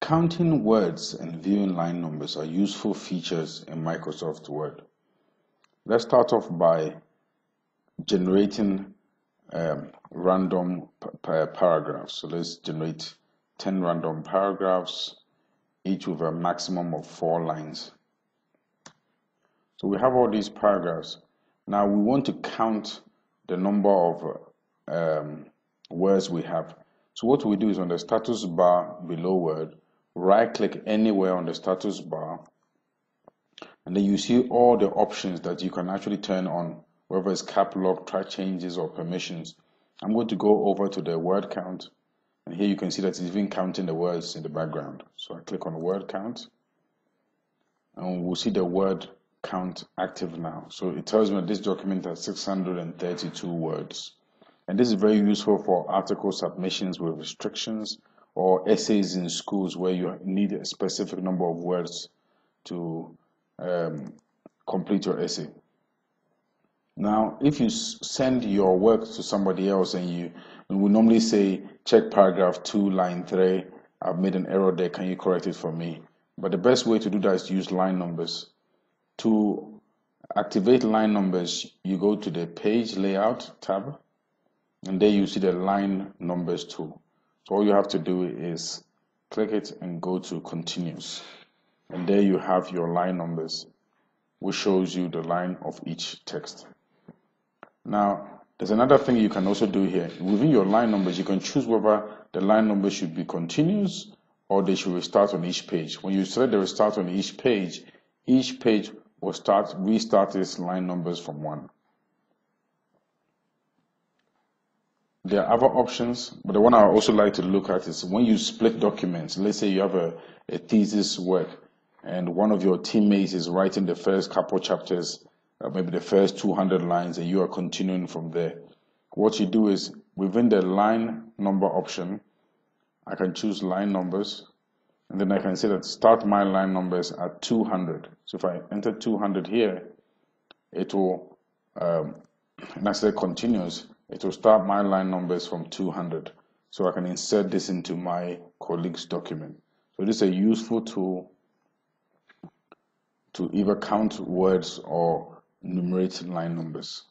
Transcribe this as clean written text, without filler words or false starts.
Counting words and viewing line numbers are useful features in Microsoft Word. Let's start off by generating random paragraphs. So let's generate 10 random paragraphs, each with a maximum of 4 lines. So we have all these paragraphs. Now we want to count the number of words we have. So what we do is on the status bar below Word, right click anywhere on the status bar, and then you see all the options that you can actually turn on, whether it's cap lock, track changes, or permissions. I'm going to go over to the word count, and here you can see that it's even counting the words in the background. So I click on word count, and we'll see the word count active now. So it tells me that this document has 632 words. And this is very useful for article submissions with restrictions or essays in schools where you need a specific number of words to complete your essay. Now, if you send your work to somebody else and we normally say, check paragraph 2, line 3, I've made an error there, can you correct it for me? But the best way to do that is to use line numbers. To activate line numbers, you go to the page layout tab, and there you see the line numbers tool. So all you have to do is click it and go to continuous. And there you have your line numbers, which shows you the line of each text. Now, there's another thing you can also do here. Within your line numbers, you can choose whether the line numbers should be continuous or they should restart on each page. When you select the restart on each page will restart its line numbers from 1. There are other options, but the one I also like to look at is when you split documents. Let's say you have a thesis work and one of your teammates is writing the first couple chapters, maybe the first 200 lines, and you are continuing from there. What you do is within the line number option, I can choose line numbers, and then I can say that start my line numbers at 200. So if I enter 200 here, it will, and I say continuous, it will start my line numbers from 200. So I can insert this into my colleague's document. So this is a useful tool to either count words or numerate line numbers.